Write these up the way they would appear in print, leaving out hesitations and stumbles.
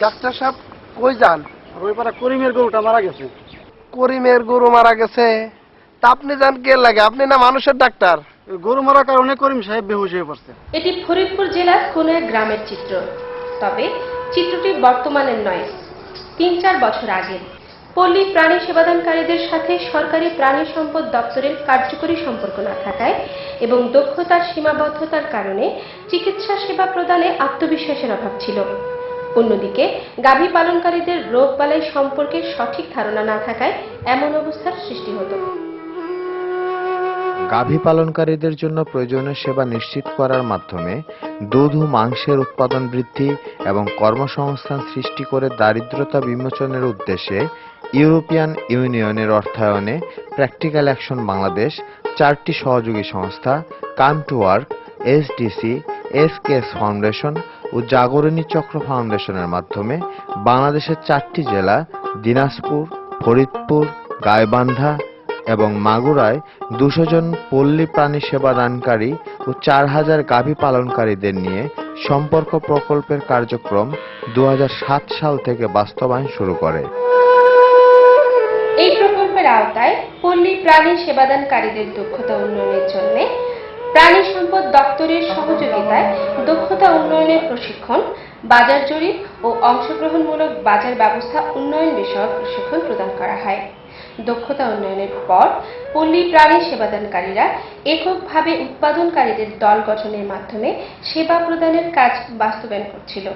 Doctor সাহেব কই যান? ওই পাড়া করিমের গরুটা মারা গেছে। করিমের গরু মারা গেছে? তা আপনি যান কে লাগে? আপনি না মানুষের ডাক্তার। গরু মারার কারণে করিম সাহেব বেহুশ হয়ে পড়ছে। এটি ফরিদপুর জেলার কোন এক গ্রামের চিত্র। তবে চিত্রটি বর্তমানের নয়, ৩-৪ বছর আগের। পল্লী প্রাণী সেবাদানকারীদের সাথে সরকারি প্রাণী সম্পদ দপ্তরের কার্যকরী সম্পর্ক না থাকায় এবং দক্ষতার সীমাবদ্ধতার কারণে চিকিৎসা সেবা প্রদানে আত্মবিশ্বাসের অভাব ছিল। অন্যদিকে গাভী পালনকারীদের রোগবালাই সম্পর্কে সঠিক ধারণা না থাকায় এমন অবস্থার সৃষ্টি হতো। গাভী পালনকারীদের জন্য প্রয়োজনীয় সেবা নিশ্চিত করার মাধ্যমে দুধ ও মাংসের উৎপাদন বৃদ্ধি এবং কর্মসংস্থান সৃষ্টি করে দারিদ্রতা বিমোচনের উদ্দেশ্যে ইউরোপিয়ান ইউনিয়নের অর্থায়নে প্র্যাকটিক্যাল অ্যাকশন বাংলাদেশ 4টি সহযোগী সংস্থা come to work, SDC, SKS foundation ও জাগরণী চক্র ফাউন্ডেশনের মাধ্যমে বাংলাদেশের 4টি জেলা দিনাজপুর, ফরিদপুর, গাইবান্ধা এবং মাগুরায় 200 জন পল্লী প্রাণী সেবাদানকারী ও 4000 গাভী পালনকারীদের নিয়ে সম্পর্ক প্রকল্পের কার্যক্রম 2007 সাল থেকে বাস্তবায়ন শুরু করে। এই প্রকল্পের আওতায় পল্লী প্রাণী সেবাদানকারীদের দক্ষতা উন্নয়নের জন্য প্রাণী সম্পদ দপ্তরের সহযোগিতায় দক্ষতা উন্নয়নের প্রশিক্ষণ, বাজার জরিপ ও অংশগ্রহণমূলক বাজার ব্যবস্থা উন্নয়ন বিষয়ক প্রশিক্ষণ প্রদান করা হয়। দক্ষতা উন্নয়নের পর পল্লী প্রাণী সেবাদানকারীরা এককভাবে উৎপাদনকারীদের দল গঠনের মাধ্যমে সেবা প্রদানের কাজ বাস্তবায়ন করছিল।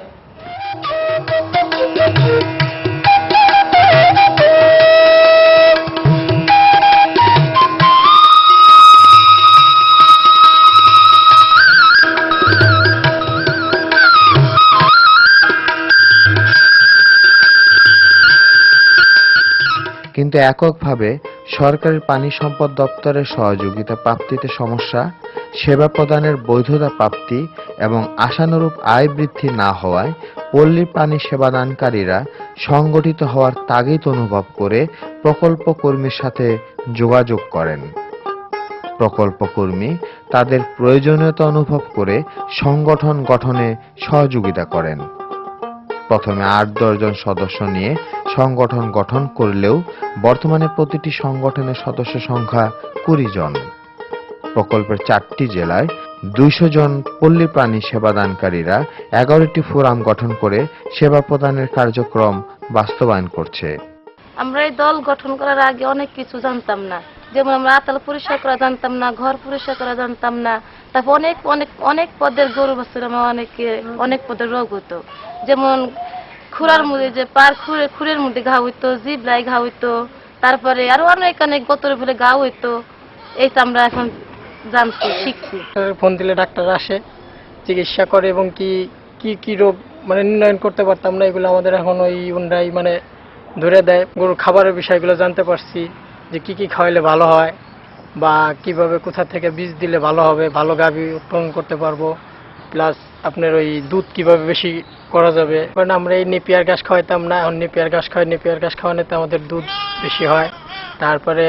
কিন্তু এককভাবে সরকারি পানি সম্পদ দপ্তরের সহযোগিতা প্রাপ্তিতে সমস্যা, সেবা প্রদানের বৈধতা প্রাপ্তি এবং আশানুরূপ আয় বৃদ্ধি না হওয়ায় পল্লী প্রাণী সেবাদানকারীরা সংগঠিত হওয়ার তাগিদ অনুভব করে প্রকল্প কর্মীর সাথে যোগাযোগ করেন। প্রকল্প কর্মী তাদের প্রয়োজনীয়তা অনুভব করে সংগঠন গঠনে সহযোগিতা করেন। প্রথমে 8-10 জন সদস্য নিয়ে সংগঠন গঠন করলেও বর্তমানে প্রতিটি সংগঠনের সদস্য সংখ্যা 20 জন। প্রকল্পের 4টি জেলায় 200 জন পল্লী প্রাণী সেবাদানকারীরা 11টি ফোরাম গঠন করে সেবা প্রদানের কার্যক্রম বাস্তবায়ন করছে। আমরা এই দল গঠন করার আগে অনেক কিছু জানতাম না, যেমন আমরা আতাল পরিষ্কার করা জানতাম না, ঘর পরিষ্কার করা জানতাম না। তারপর অনেক অনেক অনেক পদের গরু বাছুর আমার অনেক পদের রোগ হতো, যেমন খুরার মধ্যে যে পার খুরের মধ্যে ঘা হইতো, জিবলাই ঘা হইতো, তারপরে আরো অনেক অনেক গতরে ফেলে ঘা হইতো। এইটা আমরা এখন জানছি, শিখছি। ফোন দিলে ডাক্তার আসে, চিকিৎসা করে এবং কি কি কি রোগ মানে নির্ণয় করতে পারতাম না, এগুলো আমাদের এখন ওই ওনরাই মানে ধরে দেয়। গরুর খাবারের বিষয়গুলো জানতে পারছি, যে কি কি খাওয়াইলে ভালো হয় বা কিভাবে কোথা থেকে বীজ দিলে ভালো হবে, ভালো গাভী উৎপাদন করতে পারবো, প্লাস আপনার ওই দুধ কিভাবে বেশি করা যাবে। কারণ আমরা এই নেপিয়ার ঘাস খাওয়াইতাম না, এখন নেপিয়ার ঘাস খাওয়াই, নেপিয়ার ঘাস খাওয়ানোতে আমাদের দুধ বেশি হয়। তারপরে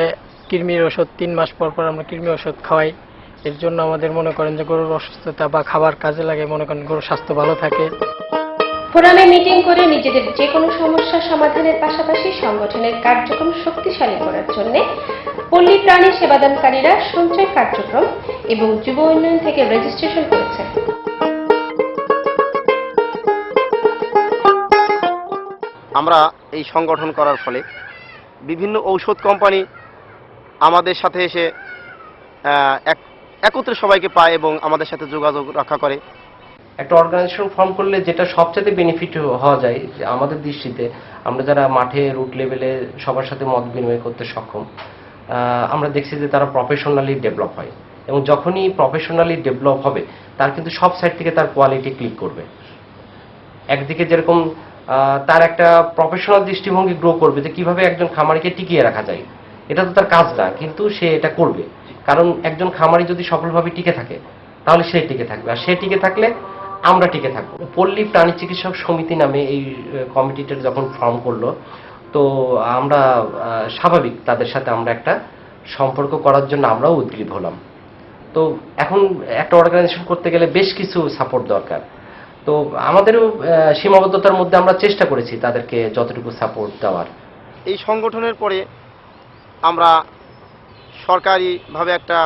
কৃমির ওষুধ 3 মাস পর পর আমরা কৃমি ওষুধ খাওয়াই। এর জন্য আমাদের মনে করেন যে গরুর অসুস্থতা বা খাবার কাজে লাগে, মনে করেন গরুর স্বাস্থ্য ভালো থাকে। ফোরামে মিটিং করে নিজেদের যে কোনো সমস্যা সমাধানের পাশাপাশি সংগঠনের কার্যক্রম শক্তিশালী করার জন্য পল্লী প্রাণী সেবাদানকারীরা সঞ্চয় কার্যক্রম এবং যুব উন্নয়ন থেকে রেজিস্ট্রেশন করেছে। আমরা এই সংগঠন করার ফলে বিভিন্ন ঔষধ কোম্পানি আমাদের সাথে এসে একত্রে সবাইকে পায় এবং আমাদের সাথে যোগাযোগ রক্ষা করে। একটা অর্গানাইজেশন ফর্ম করলে যেটা সবচেয়ে বেনিফিট হওয়া যায়, যে আমাদের দৃষ্টিতে আমরা যারা মাঠে রুট লেভেলে সবার সাথে মত বিনিময় করতে সক্ষম, আমরা দেখছি যে তারা প্রফেশনালি ডেভেলপ হয় এবং যখনই প্রফেশনালি ডেভেলপ হবে তার কিন্তু সব সাইড থেকে তার কোয়ালিটি ক্লিক করবে। একদিকে যেরকম তার একটা প্রফেশনাল দৃষ্টিভঙ্গি গ্রো করবে যে কিভাবে একজন খামারিকে টিকিয়ে রাখা যায়, এটা তো তার কাজ না, কিন্তু সে এটা করবে। কারণ একজন খামারি যদি সফলভাবে টিকে থাকে তাহলে সে টিকে থাকবে, আর সে টিকে থাকলে আমরা টিকে থাকবো। পল্লী প্রাণী চিকিৎসক সমিতি নামে এই কমিটিটা যখন ফর্ম করলো, তো আমরা স্বাভাবিক তাদের সাথে আমরা একটা সম্পর্ক করার জন্য আমরাও উদ্গ্রীব হলাম। তো এখন একটা অর্গানাইজেশন করতে গেলে বেশ কিছু সাপোর্ট দরকার। তো আমাদেরও সীমাবদ্ধতার মধ্যে আমরা চেষ্টা করেছি তাদেরকে যতটুকু সাপোর্ট দেওয়ার। এই সংগঠনের পরে আমরা সরকারিভাবে একটা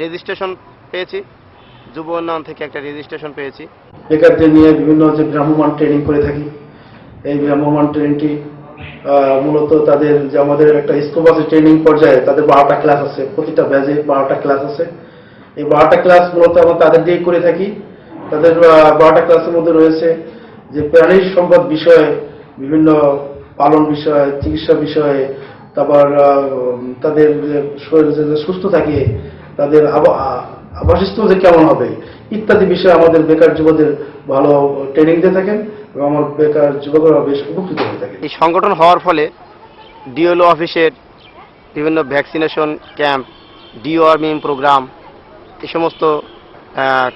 রেজিস্ট্রেশন পেয়েছি, যুব উন্নয়ন থেকে একটা রেজিস্ট্রেশন পেয়েছি। বেকারদের নিয়ে বিভিন্ন যে ভ্রাম্যমাণ ট্রেনিং করে থাকি। এই ভ্রাম্যমাণ ট্রেনিংটি মূলত তাদের যে আমাদের একটা স্কোপ আছে ট্রেনিং পর্যায়ে, তাদের 12টা ক্লাস আছে, প্রতিটা ব্যাচে 12টা ক্লাস আছে। এই 12টা ক্লাস মূলত আমরা তাদের দিয়ে করে থাকি। তাদের 12টা ক্লাসের মধ্যে রয়েছে যে প্রাণী সম্পদ বিষয়ে, বিভিন্ন পালন বিষয়ে, চিকিৎসা বিষয়ে, তারপর তাদের শরীর যে সুস্থ থাকে, তাদের আবাসস্থল যে কেমন হবে ইত্যাদি বিষয়ে আমাদের বেকার যুবকদের ভালো ট্রেনিং দিয়ে থাকেন এবং আমার বেকার যুবকরা বেশ উপকৃত হয়ে থাকে। এই সংগঠন হওয়ার ফলে ডিএলও অফিসের বিভিন্ন ভ্যাকসিনেশন ক্যাম্প, ডিওয়ার্মিং প্রোগ্রাম, এই সমস্ত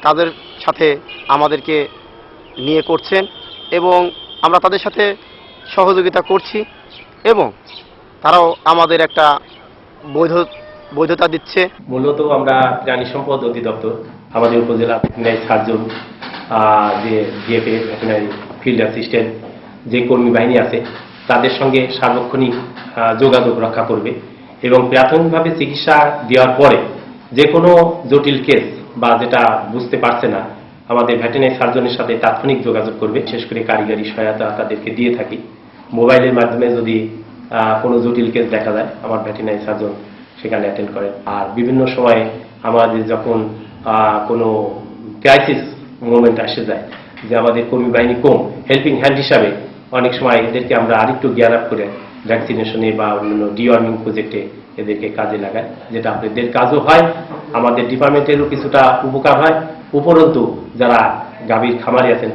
কাজের সাথে আমাদেরকে নিয়ে করছেন এবং আমরা তাদের সাথে সহযোগিতা করছি এবং তারাও আমাদের একটা বৈধতা দিচ্ছে। মূলত আমরা প্রাণী সম্পদ অধিদপ্তর, আমাদের উপজেলা ভেটেরিনারি সার্জন, যে জিএফএ ভেটেরিনারি ফিল্ড অ্যাসিস্ট্যান্ট যে কর্মী বাহিনী আছে তাদের সঙ্গে সার্বক্ষণিক যোগাযোগ রক্ষা করবে এবং প্রাথমিকভাবে চিকিৎসা দেওয়ার পরে যে কোনো জটিল কেস বা যেটা বুঝতে পারছে না আমাদের ভেটেরিনারি সার্জনের সাথে তাৎক্ষণিক যোগাযোগ করবে। বিশেষ করে কারিগরি সহায়তা তাদেরকে দিয়ে থাকি। মোবাইলের মাধ্যমে যদি কোনো জটিল কেস দেখা যায় আমার ভেটেরিনারি সার্জন সেখানে অ্যাটেন্ড করে। আর বিভিন্ন সময়ে আমাদের যখন কোনো ক্রাইসিস মোমেন্ট আসে যায় যে আমাদের কর্মী বাহিনী কম, হেল্পিং হ্যান্ড হিসাবে অনেক সময় এদেরকে আমরা আরেকটু গিয়ার আপ করে ভ্যাকসিনেশনে বা অন্যান্য ডিওয়ার্মিং প্রজেক্টে এদেরকে কাজে লাগায়, যেটা আপনাদের কাজও হয়, আমাদের ডিপার্টমেন্টেরও কিছুটা উপকার হয়, উপরন্তু যারা গাভীর খামারি আছেন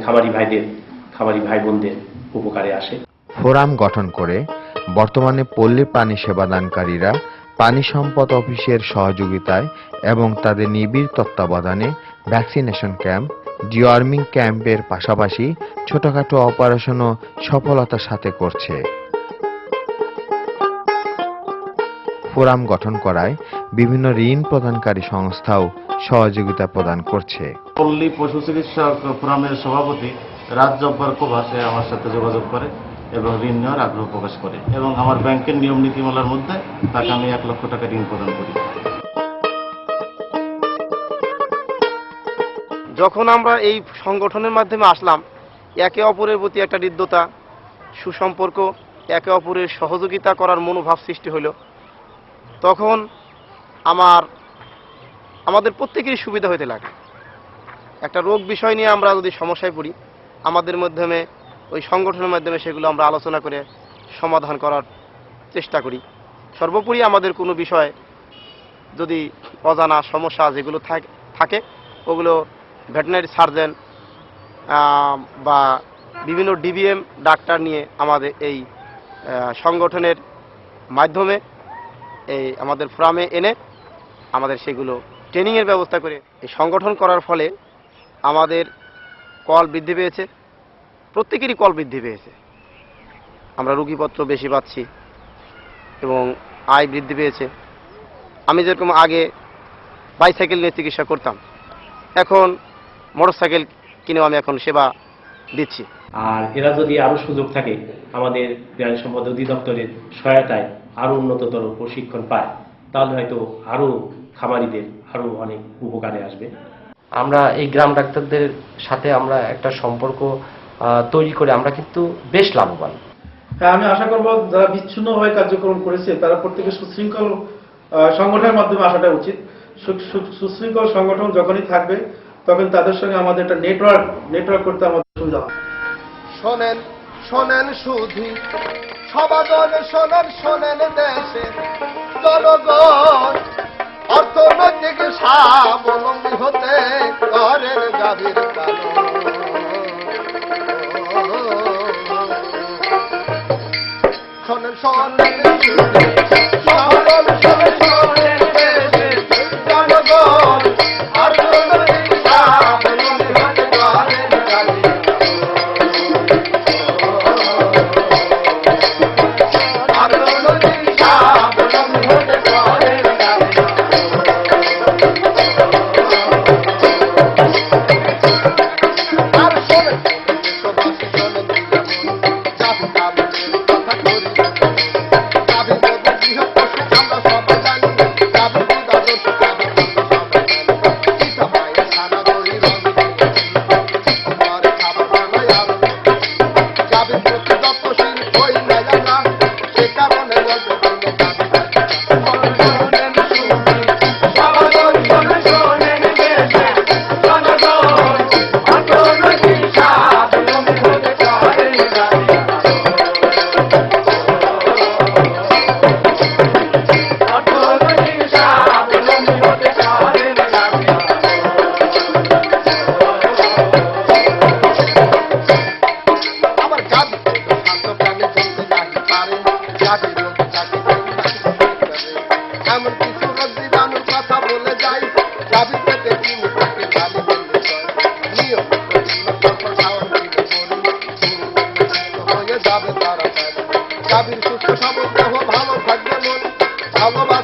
খামারি ভাই বোনদের উপকারে আসে। ফোরাম গঠন করে বর্তমানে পল্লী পানি সেবাদানকারীরা পানি সম্পদ অফিসের সহযোগিতায় এবং তাদের নিবিড় তত্ত্বাবধানে ভ্যাকসিনেশন ক্যাম্প, ডিওয়ার্মিং ক্যাম্পের পাশাপাশি ছোটখাটো অপারেশনও সফলতার সাথে করছে। ফোরাম গঠন করায় বিভিন্ন ঋণ প্রদানকারী সংস্থাও সহযোগিতা প্রদান করছে। পল্লী পশু চিকিৎসক ফোরামের সভাপতি রাজ জব্বার কোবা সে আমার সাথে যোগাযোগ করে এবং ঋণ নেওয়ার আগ্রহ প্রকাশ করে এবং আমার ব্যাংকের নিয়ম নীতিমালার মধ্যে তাকে আমি 1 লক্ষ টাকা ঋণ প্রদান করি। যখন আমরা এই সংগঠনের মাধ্যমে আসলাম, একে অপরের প্রতি একটা হৃদ্যতা, সুসম্পর্ক, একে অপরের সহযোগিতা করার মনোভাব সৃষ্টি হলো, তখন আমাদের প্রত্যেকেরই সুবিধা হতে লাগে। একটা রোগ বিষয় নিয়ে আমরা যদি সমস্যায় পড়ি, আমাদের মাধ্যমে ওই সংগঠনের মাধ্যমে সেগুলো আমরা আলোচনা করে সমাধান করার চেষ্টা করি। সর্বোপরি আমাদের কোনো বিষয় যদি অজানা সমস্যা যেগুলো থাকে ওগুলো ভেটেরিনারি সার্জন বা বিভিন্ন ডিবিএম ডাক্তার নিয়ে আমাদের এই সংগঠনের মাধ্যমে এই আমাদের ফোরামে এনে আমাদের সেগুলো ট্রেনিংয়ের ব্যবস্থা করে এই সংগঠন করার ফলে আমাদের কল বৃদ্ধি পেয়েছে, প্রত্যেকেরই কল বৃদ্ধি পেয়েছে। আমরা রোগীপত্র বেশি পাচ্ছি এবং আয় বৃদ্ধি পেয়েছে। আমি যেরকম আগে বাইসাইকেল নিয়ে চিকিৎসা করতাম, এখন মোটরসাইকেল কিনেও আমি এখন সেবা দিচ্ছি। আর এরা যদি আরো সুযোগ থাকে আমাদের প্রাণী সম্পদ অধিদপ্তরের সহায়তায় আরো উন্নততর প্রশিক্ষণ পায়, তাহলে হয়তো আরো খামারিদের আরো অনেক উপকারে আসবে। আমরা এই গ্রাম ডাক্তারদের সাথে আমরা একটা সম্পর্ক তৈরি করে আমরা কিন্তু বেশ লাভবান। হ্যাঁ, আমি আশা করব যারা বিচ্ছিন্নভাবে কার্যক্রম করেছে তারা প্রত্যেকে সুশৃঙ্খল সংগঠনের মাধ্যমে আসাটা উচিত। সুশৃঙ্খল সংগঠন যখনই থাকবে তখন তাদের সঙ্গে আমাদের একটা নেটওয়ার্ক করতে আমাদের সুবিধা হবে। শোনেন শোনেন শুধু সবাদন, শোনেন দেশে জনগণ অর্থনৈতিক স্বাবলম্বী হতে করেন গাভীর পালন। শোনেন শোনেন দেশে জনগণ অর্থনৈতিক স্বাবলম্বী হতে করেন গাভীর আবার গাবি শান্ত প্রাণে চলতে নাহি পারে, গাবি রোগ তাকে এমন কিছু রোগ জীবাণুর কথা বলে যাই, গাবি পেটে চিনি তাকে গালি বলে যায়। নিয়ম খাওয়ার হয়ে যাবে তাড়াতাড়ি, গাবির সুস্থ সবল দেহ ভালো থাকবে মন, ভালোবাসা